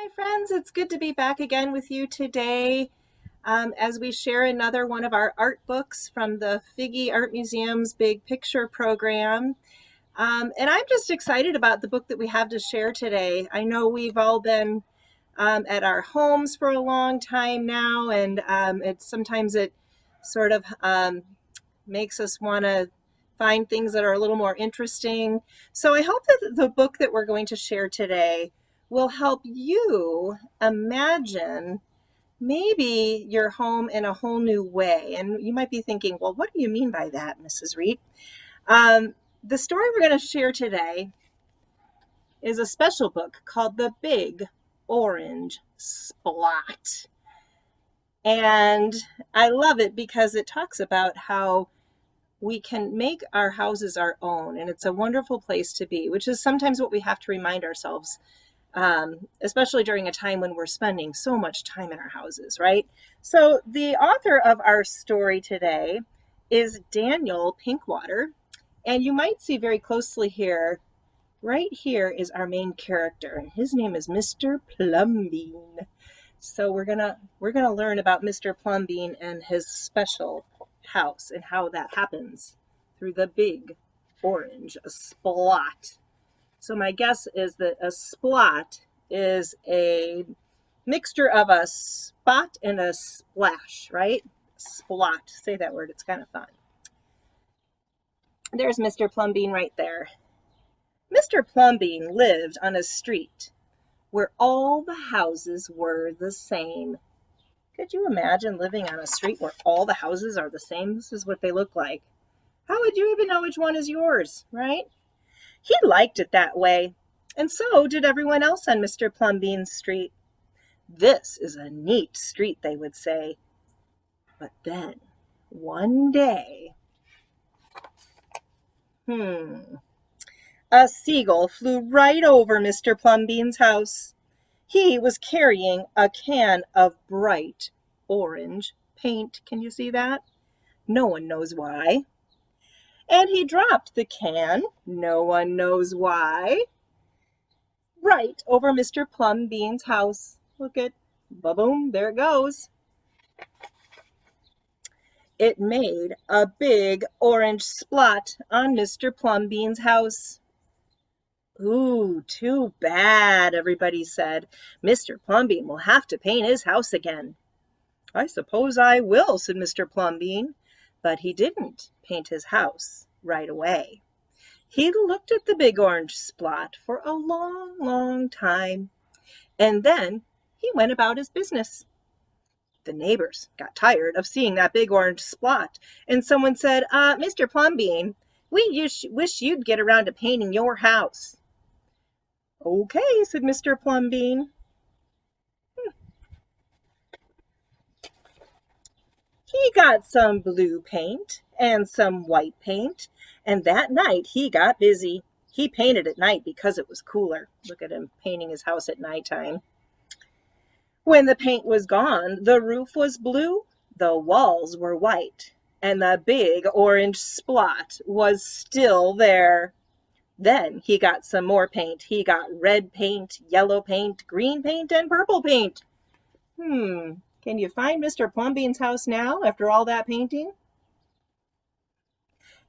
Hi friends, it's good to be back again with you today as we share another one of our art books from the Figge Art Museum's Big Picture program. And I'm just excited about the book that we have to share today. I know we've all been at our homes for a long time now, and sometimes it sort of makes us want to find things that are a little more interesting. So I hope that the book that we're going to share today will help you imagine maybe your home in a whole new way. And you might be thinking, well, what do you mean by that, Mrs. Wriedt? The story we're going to share today is a special book called The Big Orange Splot. And I love it because it talks about how we can make our houses our own, and it's a wonderful place to be, which is sometimes what we have to remind ourselves, especially during a time when we're spending so much time in our houses, right? So the author of our story today is Daniel Pinkwater, and you might see very closely here, right here is our main character, and his name is Mr. Plumbean. So we're gonna learn about Mr. Plumbean and his special house and how that happens through the big orange splot. So my guess is that a splot is a mixture of a spot and a splash, right? Splot. Say that word. It's kind of fun. There's Mr. Plumbean right there. Mr. Plumbean lived on a street where all the houses were the same. Could you imagine living on a street where all the houses are the same? This is what they look like. How would you even know which one is yours, right? He liked it that way, and so did everyone else on Mr. Plumbean's street. This is a neat street, they would say. But then, one day, a seagull flew right over Mr. Plumbean's house. He was carrying a can of bright orange paint. Can you see that? No one knows why. And he dropped the can, no one knows why, right over Mr. Plumbean's house. Look at, ba-boom, there it goes. It made a big orange splot on Mr. Plumbean's house. Ooh, too bad, everybody said. Mr. Plumbean will have to paint his house again. I suppose I will, said Mr. Plumbean. But he didn't paint his house right away. He looked at the big orange splot for a long, long time, and then he went about his business. The neighbors got tired of seeing that big orange splot, and someone said, Mr. Plumbean, we wish you'd get around to painting your house. Okay, said Mr. Plumbean. He got some blue paint and some white paint, and that night he got busy. He painted at night because it was cooler. Look at him painting his house at nighttime. When the paint was gone, the roof was blue, the walls were white, and the big orange splot was still there. Then he got some more paint. He got red paint, yellow paint, green paint, and purple paint. Can you find Mr. Plumbean's house now after all that painting?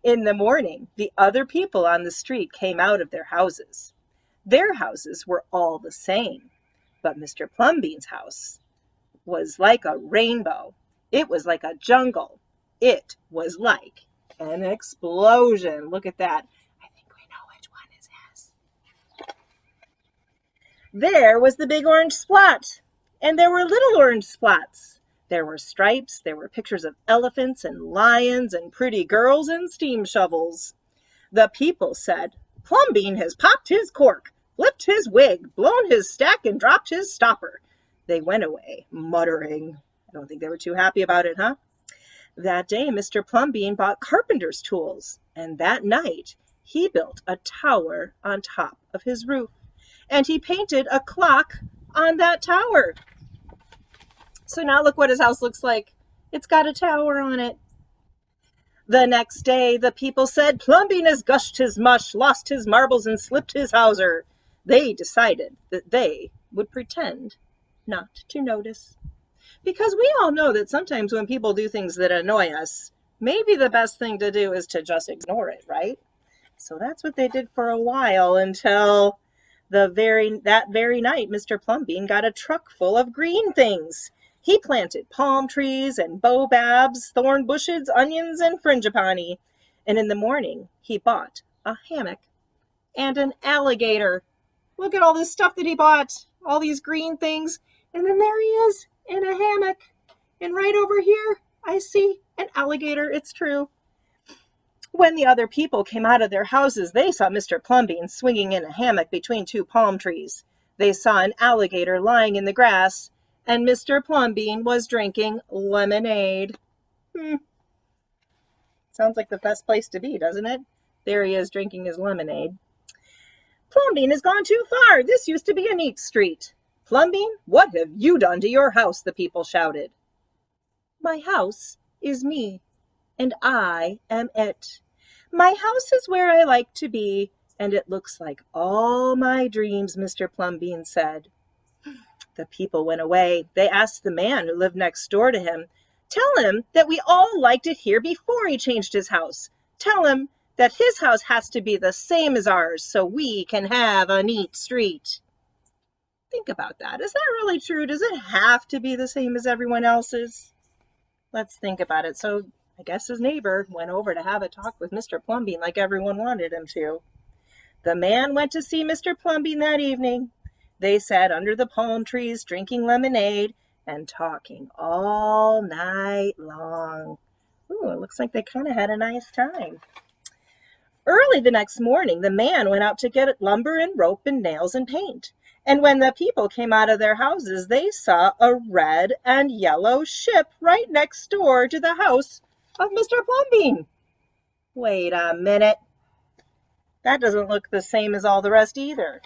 In the morning, the other people on the street came out of their houses. Their houses were all the same, but Mr. Plumbean's house was like a rainbow. It was like a jungle. It was like an explosion. Look at that. I think we know which one is his. There was the big orange splot. And there were little orange spots. There were stripes, there were pictures of elephants and lions and pretty girls and steam shovels. The people said, Plumbean has popped his cork, flipped his wig, blown his stack, and dropped his stopper. They went away, muttering. I don't think they were too happy about it, huh? That day, Mr. Plumbean bought carpenter's tools, and that night he built a tower on top of his roof, and he painted a clock on that tower. So now look what his house looks like. It's got a tower on it. The next day, the people said, Plumbean has gushed his mush, lost his marbles, and slipped his houser. They decided that they would pretend not to notice. Because we all know that sometimes when people do things that annoy us, maybe the best thing to do is to just ignore it, right? So that's what they did for a while until that very night, Mr. Plumbean got a truck full of green things. He planted palm trees and baobabs, thorn bushes, onions, and frangipani. And in the morning, he bought a hammock and an alligator. Look at all this stuff that he bought, all these green things. And then there he is in a hammock. And right over here, I see an alligator. It's true. When the other people came out of their houses, they saw Mr. Plumbean swinging in a hammock between two palm trees. They saw an alligator lying in the grass, and Mr. Plumbean was drinking lemonade. Sounds like the best place to be, doesn't it? There he is drinking his lemonade. Plumbean has gone too far. This used to be a neat street. Plumbean, what have you done to your house? The people shouted. My house is me, and I am it. My house is where I like to be, and it looks like all my dreams, Mr. Plumbean said. The people went away. They asked the man who lived next door to him, tell him that we all liked it here before he changed his house. Tell him that his house has to be the same as ours so we can have a neat street. Think about that. Is that really true? Does it have to be the same as everyone else's? Let's think about it. So I guess his neighbor went over to have a talk with Mr. Plumbean like everyone wanted him to. The man went to see Mr. Plumbean that evening. They sat under the palm trees drinking lemonade and talking all night long. Ooh, it looks like they kind of had a nice time. Early the next morning, the man went out to get lumber and rope and nails and paint. And when the people came out of their houses, they saw a red and yellow ship right next door to the house of Mr. Plumbean. Wait a minute. That doesn't look the same as all the rest either.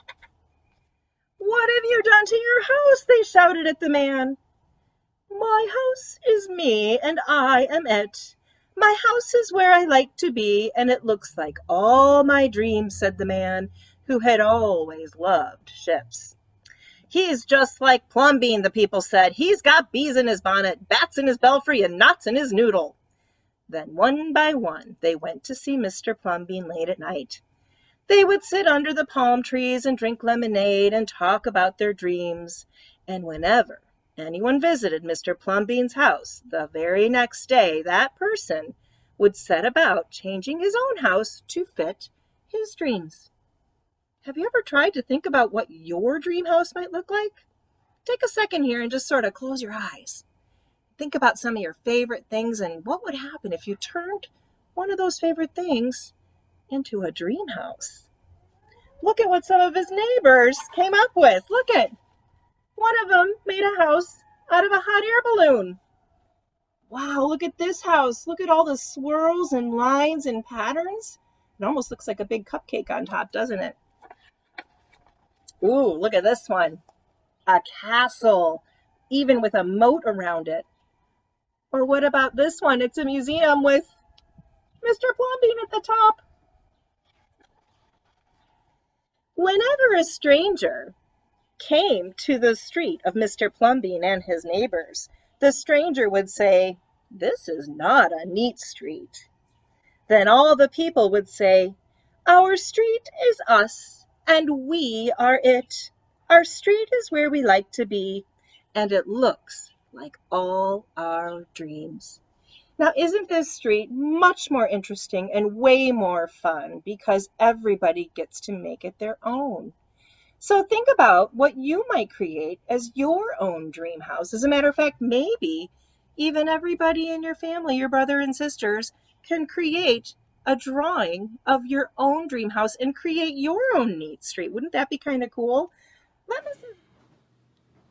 What have you done to your house? They shouted at the man. My house is me, and I am it. My house is where I like to be, and it looks like all my dreams, said the man, who had always loved ships. He's just like Plumbean, the people said. He's got bees in his bonnet, bats in his belfry, and knots in his noodle. Then one by one, they went to see Mr. Plumbean late at night. They would sit under the palm trees and drink lemonade and talk about their dreams. And whenever anyone visited Mr. Plumbean's house, the very next day, that person would set about changing his own house to fit his dreams. Have you ever tried to think about what your dream house might look like? Take a second here and just sort of close your eyes. Think about some of your favorite things and what would happen if you turned one of those favorite things into a dream house. Look at what some of his neighbors came up with. Look at one of them made a house out of a hot air balloon. Wow, look at this house. Look at all the swirls and lines and patterns. It almost looks like a big cupcake on top, doesn't it? Ooh, look at this one. A castle, even with a moat around it. Or what about this one? It's a museum with Mr. Plumbean at the top. Whenever a stranger came to the street of Mr. Plumbean and his neighbors, the stranger would say, "This is not a neat street." Then all the people would say, "Our street is us, and we are it. Our street is where we like to be, and it looks like all our dreams." Now, isn't this street much more interesting and way more fun because everybody gets to make it their own? So think about what you might create as your own dream house. As a matter of fact, maybe even everybody in your family, your brother and sisters, can create a drawing of your own dream house and create your own neat street. Wouldn't that be kind of cool?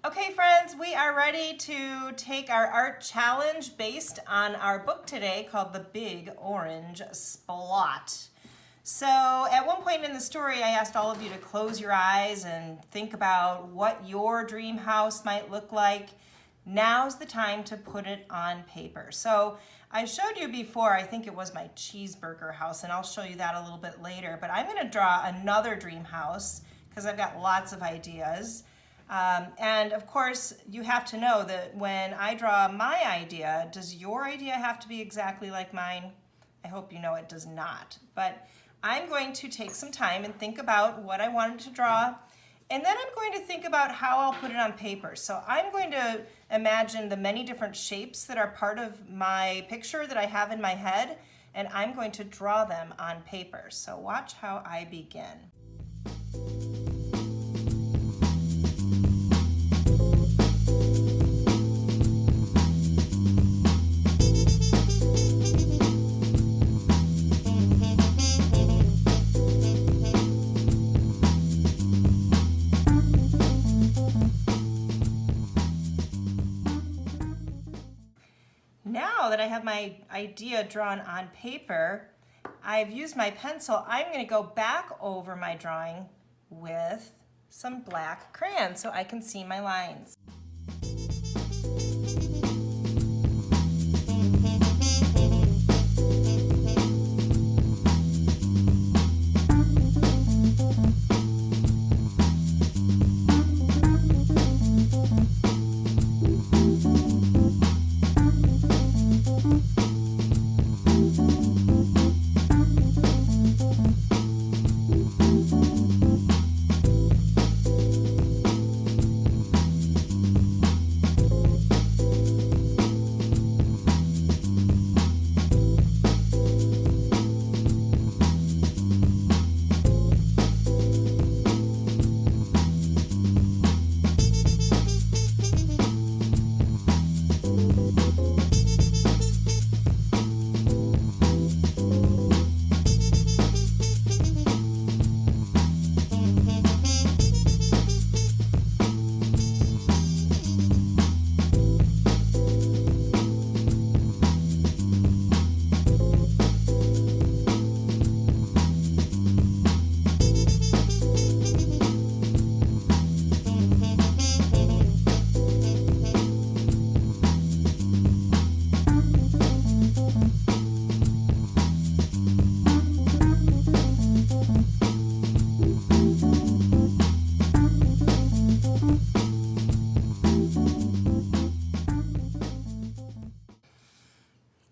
Okay, friends, we are ready to take our art challenge based on our book today called The Big Orange Splot. So at one point in the story, I asked all of you to close your eyes and think about what your dream house might look like. Now's the time to put it on paper. So I showed you before, I think it was my cheeseburger house, and I'll show you that a little bit later, but I'm going to draw another dream house because I've got lots of ideas. And of course, you have to know that when I draw my idea, does your idea have to be exactly like mine? I hope you know it does not. But I'm going to take some time and think about what I wanted to draw, and then I'm going to think about how I'll put it on paper. So I'm going to imagine the many different shapes that are part of my picture that I have in my head, and I'm going to draw them on paper. So watch how I begin. Now that I have my idea drawn on paper, I've used my pencil. I'm going to go back over my drawing with some black crayons so I can see my lines.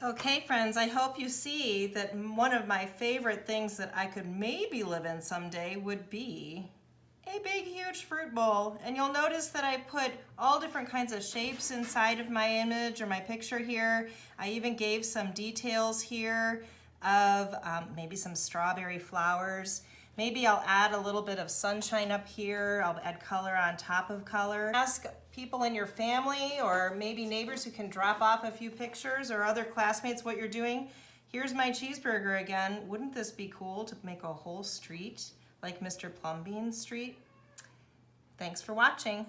Okay, friends, I hope you see that one of my favorite things that I could maybe live in someday would be a big, huge fruit bowl. And you'll notice that I put all different kinds of shapes inside of my image or my picture here. I even gave some details here of maybe some strawberry flowers. Maybe I'll add a little bit of sunshine up here. I'll add color on top of color. Ask people in your family or maybe neighbors who can drop off a few pictures or other classmates what you're doing. Here's my cheeseburger again. Wouldn't this be cool to make a whole street like Mr. Plumbean's Street? Thanks for watching.